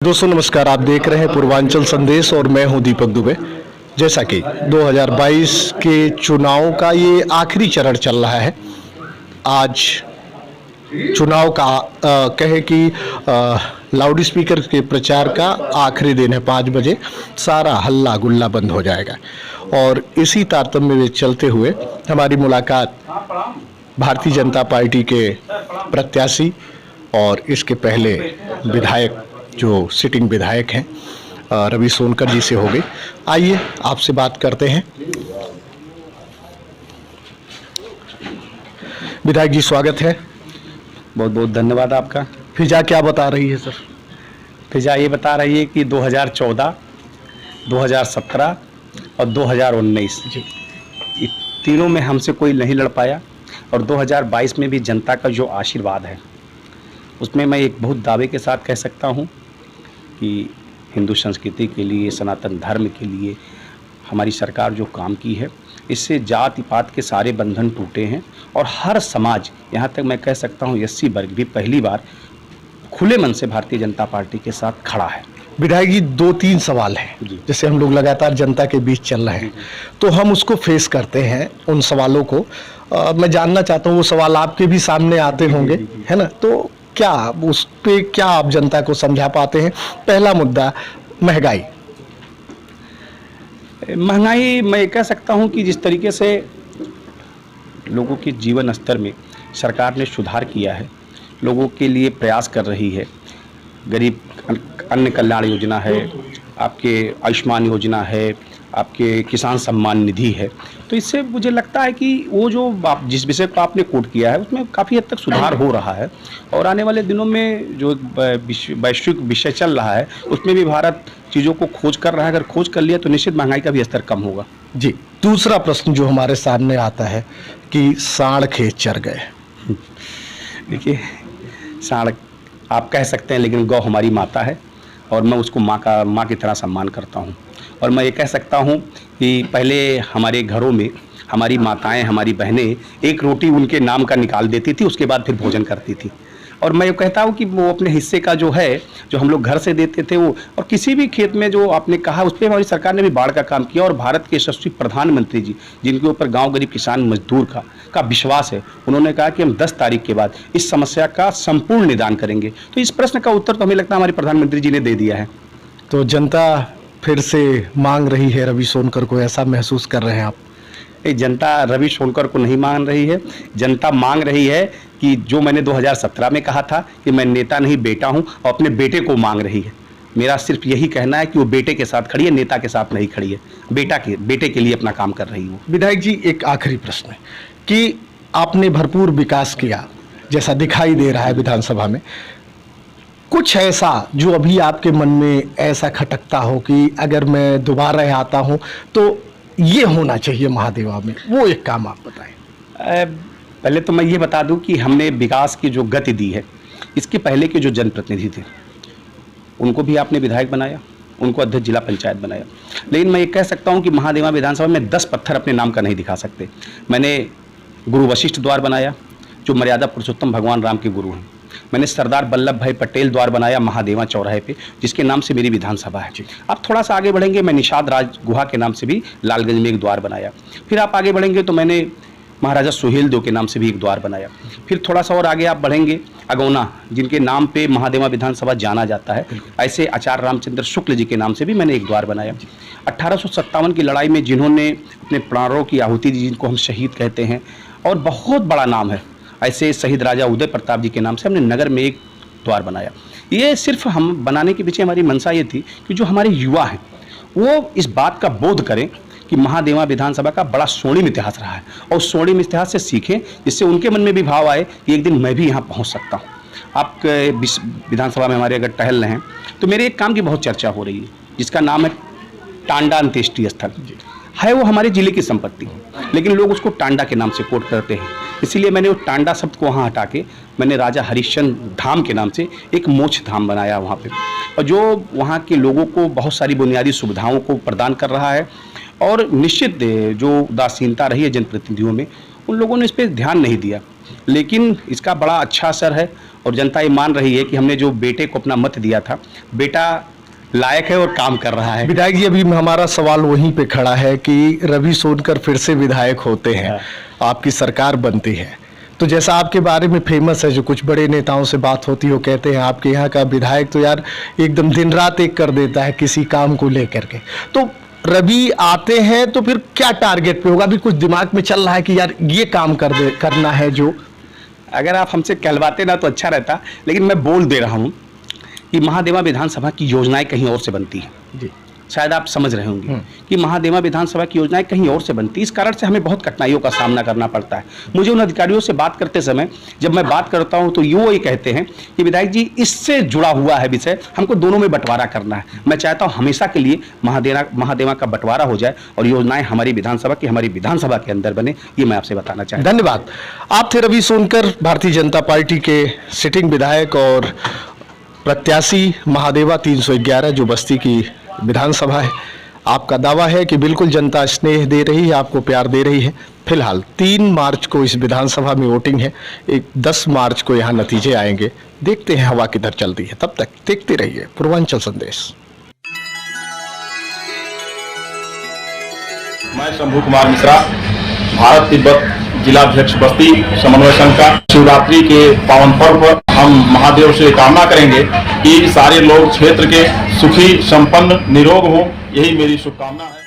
दोस्तों नमस्कार, आप देख रहे हैं पूर्वांचल संदेश और मैं हूं दीपक दुबे। जैसा कि 2022 के चुनाव का ये आखिरी चरण चल रहा है। आज चुनाव का कहे कि लाउड स्पीकर के प्रचार का आखिरी दिन है। 5 बजे सारा हल्ला गुल्ला बंद हो जाएगा और इसी तारतम्य में चलते हुए हमारी मुलाकात भारतीय जनता पार्टी के प्रत्याशी और इसके पहले विधायक जो सिटिंग विधायक हैं रवि सोनकर जी से हो गई। आइए आपसे बात करते हैं। विधायक जी स्वागत है। बहुत बहुत धन्यवाद आपका। फिजा क्या बता रही है सर? फिजा ये बता रही है कि 2014, 2017 और 2019 ये तीनों में हमसे कोई नहीं लड़ पाया और 2022 में भी जनता का जो आशीर्वाद है उसमें मैं एक बहुत दावे के साथ कह सकता हूँ कि हिंदू संस्कृति के लिए, सनातन धर्म के लिए हमारी सरकार जो काम की है इससे जाति पात के सारे बंधन टूटे हैं और हर समाज, यहाँ तक मैं कह सकता हूँ एससी वर्ग भी पहली बार खुले मन से भारतीय जनता पार्टी के साथ खड़ा है। विधायक जी 2-3 सवाल हैं जैसे हम लोग लगातार जनता के बीच चल रहे हैं तो हम उसको फेस करते हैं। उन सवालों को मैं जानना चाहता हूँ, वो सवाल आपके भी सामने आते होंगे, है ना? तो क्या उस पे क्या आप जनता को समझा पाते हैं? पहला मुद्दा महंगाई। मैं कह सकता हूं कि जिस तरीके से लोगों के जीवन स्तर में सरकार ने सुधार किया है, लोगों के लिए प्रयास कर रही है। गरीब अन्न कल्याण योजना है, आपके आयुष्मान योजना है, आपके किसान सम्मान निधि है, तो इससे मुझे लगता है कि वो जो जिस विषय को आपने कोट किया है उसमें काफ़ी हद तक सुधार हो रहा है और आने वाले दिनों में जो वैश्विक विषय चल रहा है उसमें भी भारत चीज़ों को खोज कर रहा है। अगर खोज कर लिया तो निश्चित महंगाई का भी स्तर कम होगा। जी, दूसरा प्रश्न जो हमारे सामने आता है कि सांड खेत चर गए। देखिए, सांड आप कह सकते हैं लेकिन गौ हमारी माता है और मैं उसको माँ की तरह सम्मान करता हूँ। और मैं ये कह सकता हूँ कि पहले हमारे घरों में हमारी माताएं, हमारी बहनें एक रोटी उनके नाम का निकाल देती थी, उसके बाद फिर भोजन करती थी। और मैं ये कहता हूँ कि वो अपने हिस्से का जो है, जो हम लोग घर से देते थे वो, और किसी भी खेत में जो आपने कहा उस पर हमारी सरकार ने भी बाढ़ का काम किया और भारत के यशस्वी प्रधानमंत्री जी जिनके ऊपर गाँव गरीब किसान मजदूर का विश्वास है, उन्होंने कहा कि हम 10 तारीख के बाद इस समस्या का संपूर्ण निदान करेंगे। तो इस प्रश्न का उत्तर तो हमें लगता है हमारे प्रधानमंत्री जी ने दे दिया है। तो जनता फिर से मांग रही है रवि सोनकर को, ऐसा महसूस कर रहे हैं आप? जनता रवि सोनकर को नहीं मांग रही है, जनता मांग रही है कि जो मैंने 2017 में कहा था कि मैं नेता नहीं बेटा हूं, और अपने बेटे को मांग रही है। मेरा सिर्फ यही कहना है कि वो बेटे के साथ खड़ी है, नेता के साथ नहीं खड़ी है। बेटे के लिए अपना काम कर रही है। विधायक जी एक आखिरी प्रश्न है कि आपने भरपूर विकास किया जैसा दिखाई दे रहा है विधानसभा में, कुछ ऐसा जो अभी आपके मन में ऐसा खटकता हो कि अगर मैं दोबारा आता हूं तो ये होना चाहिए महादेवा में, वो एक काम आप बताएं। पहले तो मैं ये बता दूं कि हमने विकास की जो गति दी है, इसके पहले के जो जनप्रतिनिधि थे उनको भी आपने विधायक बनाया, उनको अध्यक्ष जिला पंचायत बनाया, लेकिन मैं ये कह सकता हूं कि महादेवा विधानसभा में 10 पत्थर अपने नाम का नहीं दिखा सकते। मैंने गुरु वशिष्ठ द्वार बनाया जो मर्यादा पुरुषोत्तम भगवान राम के गुरु हैं। मैंने सरदार वल्लभ भाई पटेल द्वार बनाया महादेवा चौराहे पे, जिसके नाम से मेरी विधानसभा है। आप थोड़ा सा आगे बढ़ेंगे, मैं निषाद राज गुहा के नाम से भी लालगंज में एक द्वार बनाया। फिर आप आगे बढ़ेंगे तो मैंने महाराजा सुहेल देव के नाम से भी एक द्वार बनाया। फिर थोड़ा सा और आगे आप बढ़ेंगे, अगौना जिनके नाम पे महादेवा विधानसभा जाना जाता है, ऐसे आचार्य रामचंद्र शुक्ल जी के नाम से भी मैंने एक द्वार बनाया। 1857 की लड़ाई में जिन्होंने अपने प्राणों की आहुति दी, जिनको हम शहीद कहते हैं और बहुत बड़ा नाम है, ऐसे शहीद राजा उदय प्रताप जी के नाम से हमने नगर में एक द्वार बनाया। ये सिर्फ हम बनाने के पीछे हमारी मंशा ये थी कि जो हमारे युवा हैं वो इस बात का बोध करें कि महादेवा विधानसभा का बड़ा स्वर्णिम इतिहास रहा है और स्वर्णिम इतिहास से सीखें, जिससे उनके मन में भी भाव आए कि एक दिन मैं भी यहाँ पहुँच सकता हूँ। आप विधानसभा में हमारे अगर टहल रहे हैं तो मेरे एक काम की बहुत चर्चा हो रही है जिसका नाम है टांडा अंत्येष्टि स्थल। है वो हमारे जिले की संपत्ति, लेकिन लोग उसको टांडा के नाम से कोट करते हैं, इसीलिए मैंने वो टांडा शब्द को वहाँ हटा के मैंने राजा हरिश्चंद्र धाम के नाम से एक मोक्ष धाम बनाया वहाँ पे, और जो वहाँ के लोगों को बहुत सारी बुनियादी सुविधाओं को प्रदान कर रहा है। और निश्चित जो उदासीनता रही है जनप्रतिनिधियों में, उन लोगों ने इस पर ध्यान नहीं दिया, लेकिन इसका बड़ा अच्छा असर है और जनता ये मान रही है कि हमने जो बेटे को अपना मत दिया था, बेटा लायक है और काम कर रहा है। विधायक जी, अभी हमारा सवाल वहीं पे खड़ा है कि रवि सोनकर फिर से विधायक होते हैं, आपकी सरकार बनती है, तो जैसा आपके बारे में फेमस है, जो कुछ बड़े नेताओं से बात होती हो कहते हैं आपके यहाँ का विधायक तो यार एकदम दिन रात एक कर देता है किसी काम को लेकर के, तो रवि आते हैं तो फिर क्या टारगेट पे होगा? अभी कुछ दिमाग में चल रहा है कि यार ये काम करना है जो? अगर आप हमसे कहलवाते ना तो अच्छा रहता, लेकिन मैं बोल दे रहा हूँ कि महादेवा विधानसभा की योजनाएं कहीं और से बनती हैं जी, शायद आप समझ रहे होंगे कि महादेवा विधानसभा की योजनाएं कहीं और से बनती है। इस कारण से हमें बहुत कठिनाइयों का सामना करना पड़ता है। मुझे उन अधिकारियों से बात करते समय जब मैं बात करता हूं तो ये कहते हैं कि विधायक जी इससे जुड़ा हुआ है विषय, हमको दोनों में बंटवारा करना है। मैं चाहता हूं हमेशा के लिए महादेवा का बंटवारा हो जाए और योजनाएं हमारी विधानसभा के अंदर बने, ये मैं आपसे बताना चाहता हूं। धन्यवाद। आप थे रवि सोनकर, भारतीय जनता पार्टी के सिटिंग विधायक और प्रत्याशी महादेवा 311 जो बस्ती की विधानसभा है। आपका दावा है कि बिल्कुल जनता स्नेह दे रही है, आपको प्यार दे रही है। फिलहाल 3 मार्च को इस विधानसभा में वोटिंग है, 10 मार्च को यहाँ नतीजे आएंगे। देखते हैं हवा किधर चलती है। तब तक देखते रहिए पूर्वांचल संदेश। मैं शंभू कुमार मिश्रा, भारत तिब्बत जिलाध्यक्ष बस्ती समन्वय संघ का। शिवरात्रि के पावन पर्व पर हम महादेव से कामना करेंगे कि सारे लोग क्षेत्र के सुखी संपन्न निरोग हों, यही मेरी शुभकामना है।